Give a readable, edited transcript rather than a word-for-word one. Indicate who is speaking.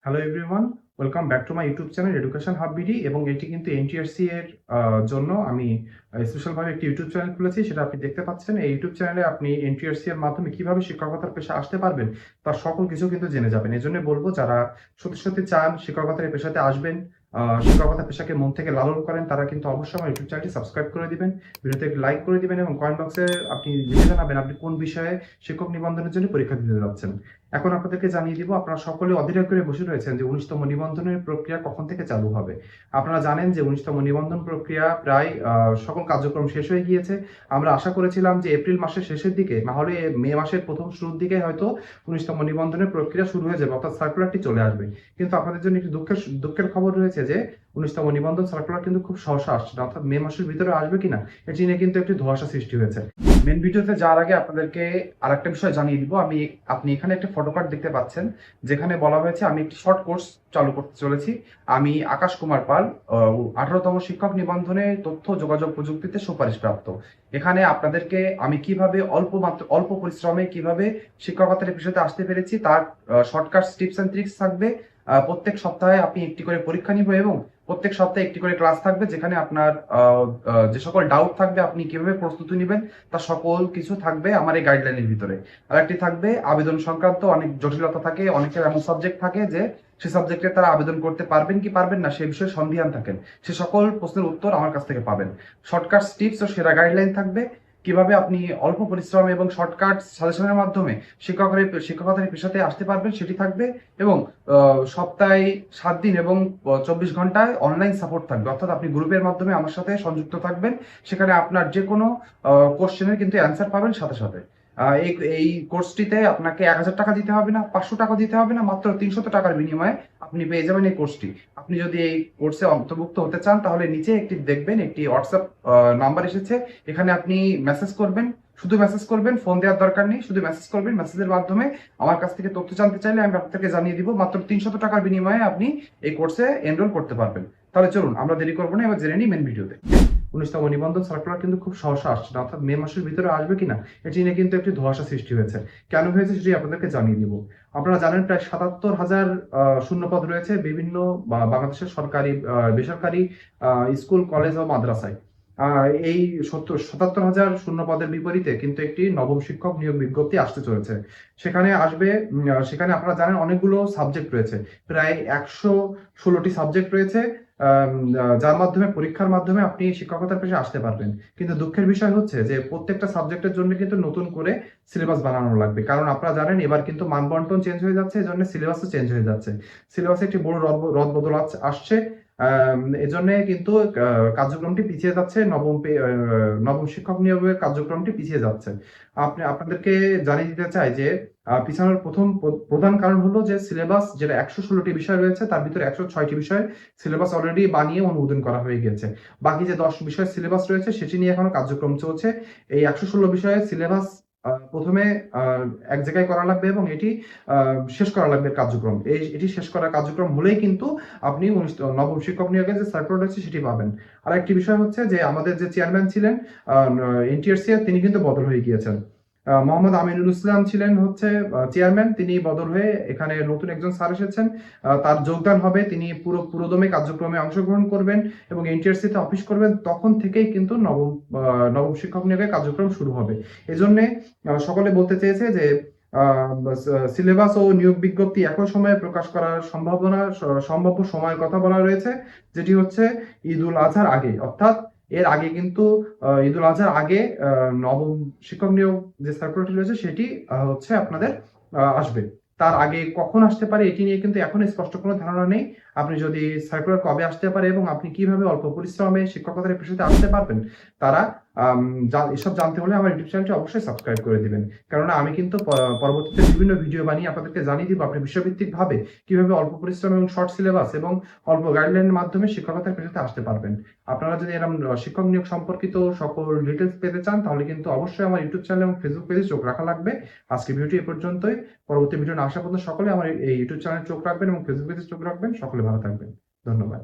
Speaker 1: Hello everyone, welcome back to my YouTube channel education hub BD. এবং এটি কিন্তু NTRC এর জন্য আমি স্পেশালভাবে একটি ইউটিউব চ্যানেল খুলেছি, সেটা আপনি দেখতে পাচ্ছেন। এই ইউটিউব চ্যানেলে আপনি এনটিআরসি এর মাধ্যমে কিভাবে শিক্ষকতার পেশায় আসতে পারবেন তার সকল কিছু কিন্তু জেনে যাবেন। এই জন্য বলবো, যারা সত্যি সত্যি চান শিক্ষকতার এই পেশাতে আসবেন, শিক্ষকতা পেশাকে মন থেকে লালন করেন, তারা কিন্তু অবশ্যই আমার ইউটিউব চ্যানেলটি সাবস্ক্রাইব করে দিবেন, ভিডিওতে লাইক করে দিবেন এবং কমেন্ট বক্সে আপনি লিখে জানাবেন আপনি কোন বিষয়ে শিক্ষক নিবন্ধনের জন্য পরীক্ষা দিতে যাচ্ছেন। এখন আপনাদেরকে জানিয়ে দিব, আপনারা সকলে অধীর করে বসে রয়েছেন যে 19তম নিবন্ধনের প্রক্রিয়া কখন থেকে চালু হবে। আপনারা জানেন যে 19তম নিবন্ধন প্রক্রিয়া প্রায় সকল কার্যক্রম শেষ হয়ে গিয়েছে। আমরা আশা করেছিলাম যে এপ্রিল মাসের শেষের দিকে, না হলে মে মাসের প্রথম শুরুর দিকে হয়তো 19তম নিবন্ধনের প্রক্রিয়া শুরু হয়ে যাবে, অর্থাৎ সার্কুলারটি চলে আসবে। কিন্তু আপনাদের জন্য একটি দুঃখের খবর রয়েছে যে 19তম নিবন্ধন সার্কুলার কিন্তু খুব সহসা আসছে না, অর্থাৎ মে মাসের ভিতরে আসবে কিনা এটি নিয়ে কিন্তু একটি ধোঁয়াশা সৃষ্টি হয়েছে। মেন ভিডিওতে যাওয়ার আগে আপনাদেরকে আরেকটা বিষয় জানিয়ে দিব। আপনি এখানে একটা ফটোকার্ড দেখতে পাচ্ছেন, যেখানে বলা হয়েছে আমি একটি শর্ট কোর্স চালু করতে চলেছি। আমি আকাশ কুমার পাল, 18তম শিক্ষক নিবন্ধনে তথ্য যোগাযোগ প্রযুক্তিতে সুপারিশপ্রাপ্ত। এখানে আপনাদেরকে আমি কিভাবে অল্প পরিশ্রমে কিভাবে শিক্ষকতার পেশাতে আসতে পেরেছি তার শর্টকাট টিপস এন্ড ট্রিক্স থাকবে। প্রত্যেক সপ্তাহে আপনি একটি করে পরীক্ষা নিব এবং প্রত্যেক সপ্তাহে একটি করে ক্লাস থাকবে, যেখানে আপনার যে সকল ডাউট থাকবে আপনি কিভাবে প্রস্তুতি নেবেন তার সকল কিছু থাকবে আমার এই গাইডলাইনের ভিতরে। আর একটি থাকবে আবেদন সংক্রান্ত অনেক জটিলতা থাকে, অনেকের এমন সাবজেক্ট থাকে যে সে সাবজেক্টে তারা আবেদন করতে পারবেন কি পারবেন না সে বিষয়ে সন্দিহান থাকেন, সে সকল প্রশ্নের উত্তর আমার কাছ থেকে পাবেন। শর্টকাট টিপস ও সেরা গাইডলাইন থাকবে, কিভাবে আপনি অল্প পরিশ্রম এবং শর্টকাট সাজেশনের মাধ্যমে শিক্ষকতার পেশাতে আসতে পারবেন সেটি থাকবে। এবং সপ্তাহে 7 দিন এবং 24 ঘন্টায় অনলাইন সাপোর্ট থাকবে, অর্থাৎ আপনি গ্রুপের মাধ্যমে আমার সাথে সংযুক্ত থাকবেন। সেখানে আপনার যে কোনো কোশ্চেনের কিন্তু অ্যান্সার পাবেন সাথে সাথে। এই এই কোর্সটিতে আপনাকে 1000 টাকা দিতে হবে না, 500 টাকা দিতে হবে না, মাত্র 300 টাকার বিনিময়ে আপনি পেয়ে যাবেন এই কোর্সটি। আপনি যদি এই কোর্সে অন্তর্ভুক্ত হতে চান তাহলে নিচে একটি দেখবেন, একটি হোয়াটসঅ্যাপ নাম্বার এসেছে। এখানে আপনি মেসেজ করবেন, শুধু মেসেজ করবেন, ফোন দেওয়ার দরকার নেই, শুধু মেসেজ করবেন। মেসেজের মাধ্যমে আমার কাছ থেকে তথ্য জানতে চাইলে আমি আপনাকে জানিয়ে দিব, মাত্র 300 টাকার বিনিময়ে আপনি এই কোর্সে এনরোল করতে পারবেন। তাহলে চলুন আমরা দেরি করবো না, এবার জেনে নিই মেন ভিডিওতে। 19তম নিবন্ধন সার্কুলার কিন্তু খুব সহসা আসছে না, অর্থাৎ মে মাসের ভিতরে আসবে কিনা এটি নিয়ে কিন্তু একটি ধোঁয়াশা সৃষ্টি হয়েছে। কেন হয়েছে সেটি আপনাদেরকে জানিয়ে দিব। আপনারা জানেন প্রায় 77,000 শূন্যপদ রয়েছে বিভিন্ন বাংলাদেশের সরকারি বেসরকারি স্কুল, কলেজ ও মাদ্রাসায়। এই 77,000 শূন্য পদের বিপরীতে কিন্তু একটি নবম শিক্ষক নিয়োগ বিজ্ঞপ্তি আসতে চলেছে। সেখানে আসবে, সেখানে আপনারা জানেন অনেকগুলো সাবজেক্ট রয়েছে, প্রায় 116টি সাবজেক্ট রয়েছে, যার মাধ্যমে পরীক্ষার মাধ্যমে আপনি শিক্ষকতার পেশায় আসতে পারবেন। কিন্তু দুঃখের বিষয় হচ্ছে যে প্রত্যেকটা সাবজেক্টের জন্য কিন্তু নতুন করে সিলেবাস বানানো লাগবে, কারণ আপনারা জানেন এবার কিন্তু মানবন্টন চেঞ্জ হয়ে যাচ্ছে, এই জন্য সিলেবাসও চেঞ্জ হয়ে যাচ্ছে। সিলেবাসে একটি বড় রদবদল আসছে। এজন্য কিন্তু কার্যক্রমটি পিছিয়ে যাচ্ছে, নবম শিক্ষক নিয়োগের কার্যক্রমটি পিছিয়ে যাচ্ছে। আপনাদেরকে জানিয়ে দিতে চাই যে পিছানোর প্রধান কারণ হলো যে সিলেবাস, যেটা 116টি বিষয় রয়েছে তার ভিতরে 106টি বিষয় সিলেবাস অলরেডি বানিয়ে অনুমোদন করা হয়ে গেছে। বাকি যে 10 বিষয়ের সিলেবাস রয়েছে সেটি নিয়ে এখনো কার্যক্রম চলছে। এই 116 বিষয়ের সিলেবাস প্রথমে এক জায়গায় করা লাগবে এবং এটি শেষ করা লাগবে কার্যক্রম। এটি শেষ করা কার্যক্রম হলেই কিন্তু আপনি নবম শিক্ষক নিয়োগের যে সার্কুলার রয়েছে সেটি পাবেন। আর একটি বিষয় হচ্ছে যে আমাদের যে চেয়ারম্যান ছিলেন এনটিআরসি এর, তিনি কিন্তু বদল হয়ে গিয়েছেন। মোহাম্মদ আমিনুল ইসলাম ছিলেন হচ্ছে চেয়ারম্যান, তিনি বদল হয়ে এখানে নতুন একজন স্যার এসেছেন। তার যোগদান হবে, তিনি পুরোদমে কার্যক্রমে অংশগ্রহণ করবেন এবং এনটিআরসি তে অফিস করবেন। তখন থেকেই কিন্তু নবম শিক্ষক নিয়োগের কার্যক্রম শুরু হবে। এজন্য সকলে বলতে চেয়েছে যে সিলেবাস ও নিয়োগ বিজ্ঞপ্তি একই সময়ে প্রকাশ করার সম্ভাব্য সময়ের কথা বলা রয়েছে, যেটি হচ্ছে ঈদ উল আজহার আগে, অর্থাৎ এর আগে কিন্তু ঈদ উল আজহার আগে নবম শিক্ষক নিয়োগ যে সার্কুলারটি রয়েছে সেটি হচ্ছে আপনাদের আসবে। তার আগে কখন আসতে পারে এটি নিয়ে কিন্তু এখন স্পষ্ট কোনো ধারণা নেই। আপনি যদি সার্কুলার কবে আসতে পারে এবং আপনি কিভাবে অল্প পরিশ্রমে শিক্ষকতার পেশাতে আসতে পারবেন, তারা এসব জানতে হলে আমার ইউটিউব চ্যানেলটি অবশ্যই সাবস্ক্রাইব করে দিবেন। কেননা আমি কিন্তু পরবর্তীতে বিভিন্ন ভিডিও বানিয়ে আপনাদেরকে জানিয়ে দিব আপনি বিষয়ভিত্তিক ভাবে কিভাবে অল্প পরিশ্রম এবং শর্ট সিলেবাস এবং অল্প গাইডলাইনের মাধ্যমে শিক্ষকতার পেশাতে আসতে পারবেন। আপনারা যদি এরকম শিক্ষক নিয়োগ সম্পর্কিত সকল ডিটেলস পেতে চান তাহলে কিন্তু অবশ্যই আমার ইউটিউব চ্যানেল এবং ফেসবুক পেজে চোখ রাখা লাগবে। আজকে ভিডিওটি এ পর্যন্তই। পরবর্তী ভিডিও না আসা পর্যন্ত সকলে আমার এই ইউটিউব চ্যানেলে চোখ রাখবেন এবং ফেসবুক পেজে চোখ রাখবেন। সকলে ভালো থাকবেন। ধন্যবাদ।